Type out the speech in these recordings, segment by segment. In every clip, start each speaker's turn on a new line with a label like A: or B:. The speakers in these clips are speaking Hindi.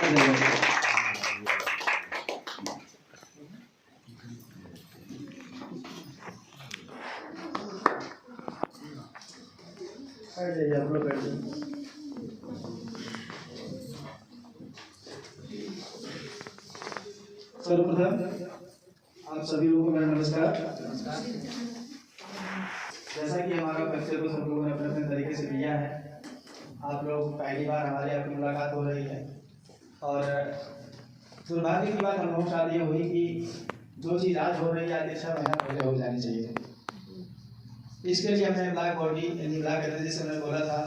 A: आप लोग बैठ जाइए। सर्वप्रथम आप सभी लोगों को मेरा नमस्कार। जैसा कि हमारा परिचय को सब लोगों ने अपने अपने तरीके से किया है, आप लोग पहली बार हमारी आपकी मुलाकात हो रही है और दुर्भाग्य की बात हम लोगों के साथ ये हुई कि जो चीज़ आज हो रही है आज 6 महीना पहले हो जानी चाहिए। इसके लिए हमने ब्लैक बॉडी यानी ब्लैक एनर्जी से हमने बोला था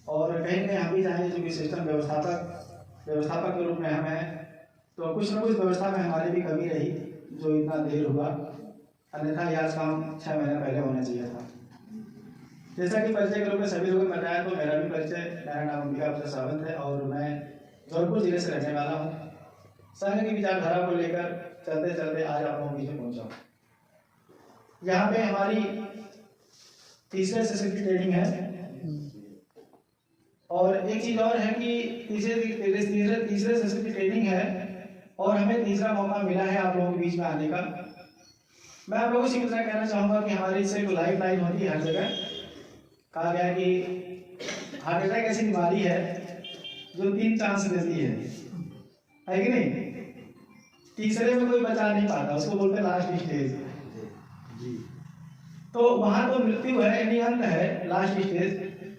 A: और कहीं ना कहीं हम भी चाहेंगे जो कि सिस्टम व्यवस्थापक के रूप में हम हैं, तो कुछ न कुछ व्यवस्था में हमारी भी कमी रही जो इतना देर हुआ, अन्यथा यह काम 6 महीना पहले होना चाहिए था। जैसा कि परिचय के रूप में सभी लोगों ने बताया, तो मेरा भी परिचय, मेरा नाम अंबिका प्रसाद सावंत है और मैं जौनपुर जिले से रहने वाला हूँ। संघ की विचारधारा को लेकर चलते चलते आज आप लोगों के बीच में पहुँचा हूँ। यहाँ पे हमारी तीसरे सेशन की ट्रेनिंग है और एक चीज़ और है कि तीसरे सेशन की ट्रेनिंग है और हमें तीसरा मौका मिला है आप लोगों के बीच में आने का। मैं आप लोगों से इतना कहना चाहूँगा कि हमारी इससे एक लाइफ लाइन होती है हर जगह। कहा गया कि हार्ट अटैक ऐसी बीमारी है जो 3 चांस देती है कि नहीं? तीसरे में कोई बचा नहीं पाता, उसको बोलते हैं लास्ट स्टेज। तो वहाँ तो मृत्यु है यानी अंत है, लास्ट स्टेज,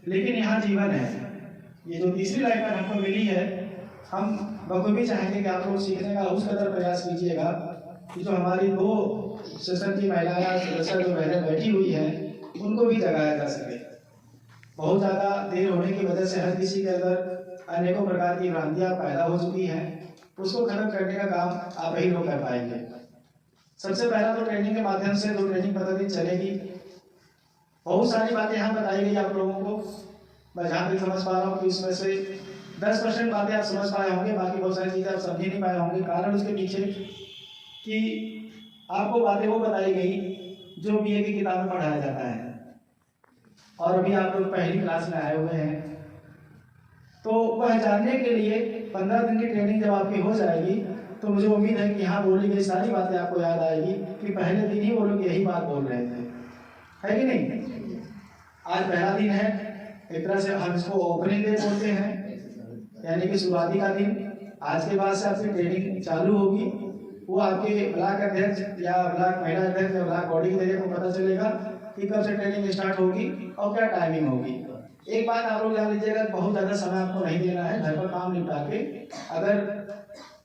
A: लेकिन यहाँ जीवन है। ये जो तीसरी लाइफ लाइन हमको मिली है, हम बखूबी चाहेंगे कि आप लोग सीखने का उस कदर प्रयास कीजिएगा कि जो हमारी 2 सेशन की महिलाएं सदस्य जो पहले बैठी हुई हैं उनको भी जगाया जा सके। बहुत ज़्यादा देर होने की वजह से हर किसी के अंदर अनेकों प्रकार की भ्रांतियाँ पैदा हो चुकी हैं, उसको खत्म करने का काम आप ही लोग कर पाएंगे। सबसे पहला तो ट्रेनिंग के माध्यम से 2 ट्रेनिंग प्रतिदिन चलेगी। बहुत सारी बातें यहाँ बताई गई आप लोगों को, मैं जहाँ तक समझ पा रहा हूँ कि उसमें से 10% बातें आप समझ पाए होंगे, बाकी बहुत सारी चीज़ें आप समझ नहीं पाए होंगे। कारण उसके पीछे कि आपको बातें वो बताई गई जो बीए की किताब में पढ़ाया जाता है और अभी आप लोग पहली क्लास में आए हुए हैं, तो वह जानने के लिए 15 दिन की ट्रेनिंग जब आपकी हो जाएगी तो मुझे उम्मीद है कि यहाँ बोली गई सारी बातें आपको याद आएगी कि पहले दिन ही वो लोग यही बात बोल रहे थे, है कि नहीं? आज पहला दिन है, एक तरह से हम इसको ओपनिंग डे बोलते हैं, यानी कि शुरुआती का दिन। आज के बाद से आपकी ट्रेनिंग चालू होगी। वो आपके ब्लॉक अध्यक्ष या ब्लॉक महिला अध्यक्ष या ब्लॉक बॉडी के को पता चलेगा कि कब से ट्रेनिंग स्टार्ट होगी और क्या टाइमिंग होगी। एक बात आप लोग जान लीजिएगा, बहुत ज़्यादा समय आपको नहीं देना है। घर का काम निपटा के, अगर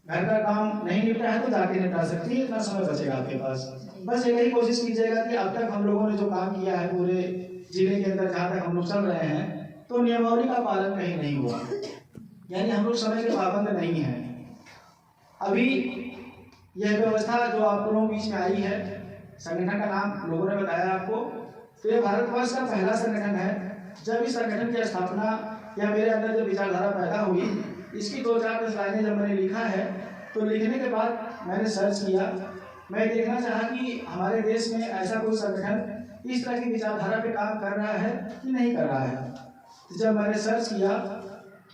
A: घर का काम नहीं निपटा है तो जाके निपटा सकती है, इतना समय बचेगा आपके पास। बस यही कोशिश कीजिएगा कि अब तक हम लोगों ने जो काम किया है पूरे जिले के अंदर, जहाँ तक हम लोग चल रहे हैं, तो नियमावली का पालन कहीं नहीं हुआ, यानी हम लोग समय के पाबंद नहीं हैं। अभी यह व्यवस्था जो आप लोगों के बीच में आई है, संगठन का नाम लोगों ने बताया आपको, तो यह भारतवर्ष का पहला संगठन है। जब इस संगठन की स्थापना या मेरे अंदर जो विचारधारा पैदा हुई, इसकी 2-4 लाइनें जब मैंने लिखा है, तो लिखने के बाद मैंने सर्च किया। मैं देखना चाहा कि हमारे देश में ऐसा कोई संगठन इस तरह की विचारधारा पे काम कर रहा है कि नहीं कर रहा है। जब मैंने सर्च किया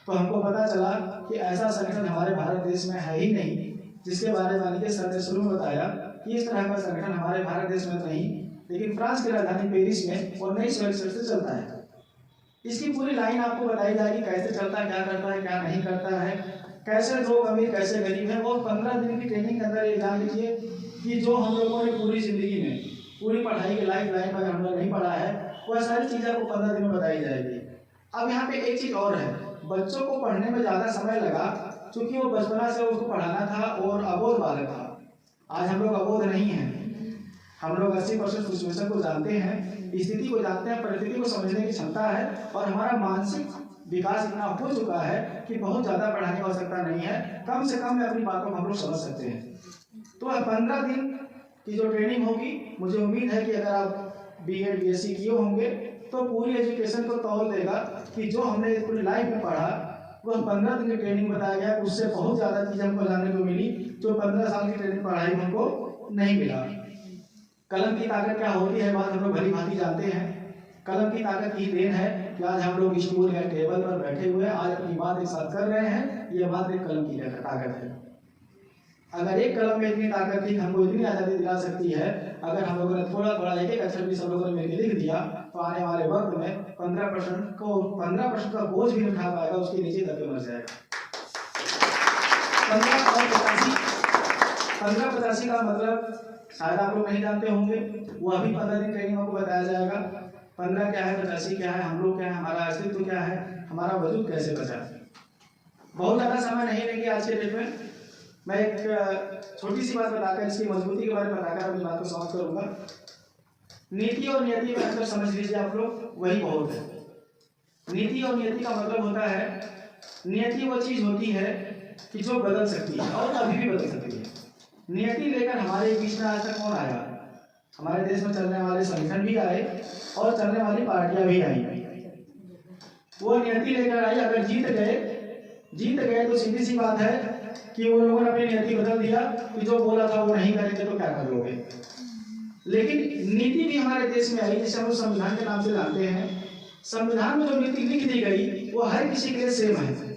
A: तो हमको पता चला कि ऐसा संगठन हमारे भारत देश में है ही नहीं, जिसके बारे में अनिकेत सर ने शुरू में बताया कि इस तरह का संगठन हमारे भारत देश में नहीं, लेकिन फ्रांस की राजधानी पेरिस में 1961 से चलता है। इसकी पूरी लाइन आपको बताई जाएगी, कैसे चलता है, क्या करता है, क्या नहीं करता है, कैसे लोग अमीर कैसे गरीब है। और 15 दिन की ट्रेनिंग के अंदर ये जान लीजिए कि जो हम लोगों ने पूरी जिंदगी में, पूरी पढ़ाई के लाइफ लाइन में हम लोग नहीं पढ़ा है, वह सारी चीज़ें आपको 15 दिन में बताई जाएगी। अब यहाँ पे एक चीज़ और है, बच्चों को पढ़ने में ज़्यादा समय लगा, क्योंकि वो बचपना से उसको पढ़ाना था और अबोध बालक था। आज हम लोग अबोध नहीं हैं, हम लोग 80% सिचुएशन को जानते हैं, स्थिति को जानते हैं, परिस्थिति को समझने की क्षमता है और हमारा मानसिक विकास इतना हो चुका है कि बहुत ज़्यादा पढ़ाने की आवश्यकता नहीं है। कम से कम में अपनी बातों को हम लोग समझ सकते हैं। तो 15 दिन की जो ट्रेनिंग होगी, मुझे उम्मीद है कि अगर आप बीएड बीएससी किए होंगे तो पूरी एजुकेशन को तौल देगा कि जो हमने पूरी लाइफ में पढ़ा वह 15 दिन की ट्रेनिंग बताया गया, उससे बहुत ज़्यादा चीज़ हमको जानने को मिली जो 15 साल की ट्रेनिंग पढ़ाई हमको नहीं मिला। कलम की ताकत क्या होती है, बात हम लोग भली भांति जानते हैं। कलम की ताकत की देन है कि आज हम लोग स्टूल या टेबल पर बैठे हुए आज अपनी बात एक साथ कर रहे हैं, ये बात एक कलम की ताकत है। अगर एक कलम में इतनी ताकत थी, हमको इतनी आज़ादी दिला सकती है, अगर हम लोगों ने थोड़ा थोड़ा एक एक अक्षर भी सब लोगों ने मिलकर लिख दिया तो आने वाले वक्त में 15% का बोझ भी उठा पाएगा, उसके नीचे दबे मर जाएगा। 1585 का मतलब शायद आप लोग नहीं जानते होंगे, वो अभी 15 दिन ट्रेनिंग आपको बताया जाएगा। 15 क्या है, 85 क्या है, हम लोग क्या है, हमारा अस्तित्व क्या है, हमारा वजूद कैसे बचा। बहुत ज़्यादा समय नहीं लेंगे आज के डेट में। मैं एक छोटी सी बात बताकर इसकी मजबूती के बारे में बताकर अपनी बात को समाप्त करूंगा। नीति और नियति में अंतर समझ लीजिए आप लोग, वही बहुत है। नीति और नियति का मतलब होता है, नियति वो चीज होती है कि जो बदल सकती है और अभी भी बदल सकती है। नियति लेकर हमारे बीच में आज तक कौन आया? हमारे देश में चलने वाले संगठन भी आए और चलने वाली पार्टियां भी आई। वो नियति लेकर आई, अगर जीत गए तो सीधी सी बात है कि वो लोगों ने अपनी नियति बदल दिया कि जो बोला था वो नहीं करेंगे तो क्या कर लोगे। लेकिन नीति भी हमारे देश में आई, जिसे हम संविधान के नाम से जानते हैं। संविधान में जो नीति लिख दी गई वो हर किसी के लिए सेम है।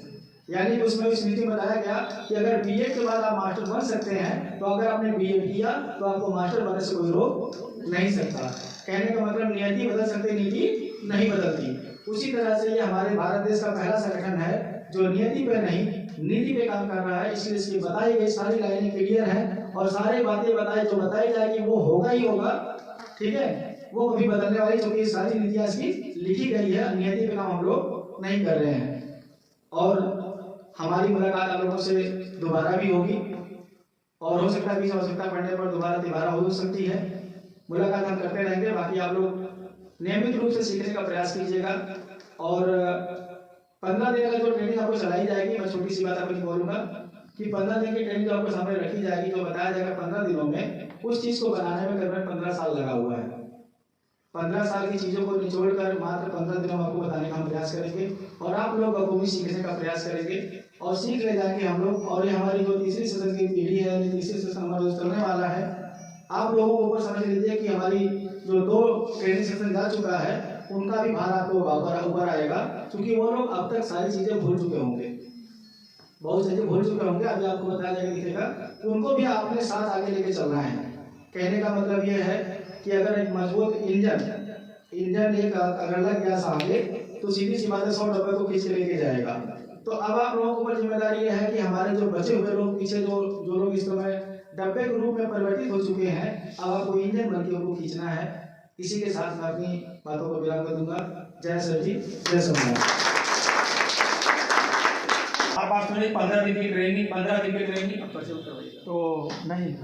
A: यानी उसमें उस नीति में बताया गया कि अगर बीए के बाद आप मास्टर बन सकते हैं, तो अगर आपने बीए किया तो आपको मास्टर बनने से कोई रोक नहीं सकता। कहने का मतलब नियति बदल सकते, नीति नहीं बदलती। उसी तरह से ये हमारे भारत देश का पहला संगठन है जो नियति पे नहीं नीति पे काम कर रहा है। इसलिए इसकी बताई गई सारी लाइनें क्लियर हैं और सारी बातें जो बताई जाएगी वो होगा ही होगा, ठीक है, वो कभी बदलने वाली, क्योंकि सारी नीतियां इसकी लिखी गई है। नियति पे काम हम लोग नहीं कर रहे हैं। और हमारी मुलाकात आप लोगों से दोबारा भी होगी और हो सकता है कि आवश्यकता पड़ने पर दोबारा हो सकती है। मुलाकात हम करते रहेंगे। बाकी आप लोग नियमित रूप से सीखने का प्रयास कीजिएगा और 15 दिन का जो ट्रेनिंग आपको चलाई जाएगी, मैं छोटी सी बात आपको बोलूंगा कि 15 दिन की ट्रेनिंग जो आपको सामने रखी जाएगी, जो बताया जाएगा 15 दिनों में, उस चीज को बनाने में करीबन 15 साल लगा हुआ है। 15 साल की चीजों को निचोड़कर मात्र 15 दिनों में आपको बताने का हम प्रयास करेंगे और आप लोग बखूबी सीखने का प्रयास करेंगे और सीख ले जाएंगे हम लोग। और ये हमारी जो तीसरी सदन की पीढ़ी है, तीसरी सदन हमारा जो चलने वाला है, आप लोगों को ऊपर समझ लीजिए कि हमारी जो 2 ट्रेनिंग सेशन जा चुका है उनका भी भार आपको ऊपर आएगा, क्योंकि वो लोग अब तक सारी चीजें भूल चुके होंगे, बहुत चीजें भूल चुके होंगे। अभी आपको बताया जाएगा, दिखेगा, उनको भी आपने साथ आगे लेके चलना है। कहने का मतलब ये है कि अगर एक मजबूत इंजन एक अगर लग गया सामने तो सीधी सी बात है 100 डब्बे को खींच के लेके जाएगा। तो अब आप लोगों के ऊपर जिम्मेदारी यह है कि हमारे जो बचे हुए लोग पीछे जो लोग इस समय डब्बे के रूप में परिवर्तित हो चुके हैं, अब आपको इंजन बन के उनको खींचना है। इसी के साथ मैं अपनी बातों को विराम कर दूंगा। जय सर जी, जय सोमनाथ।
B: आप सुनिए 15 दिन की ट्रेनिंग तो नहीं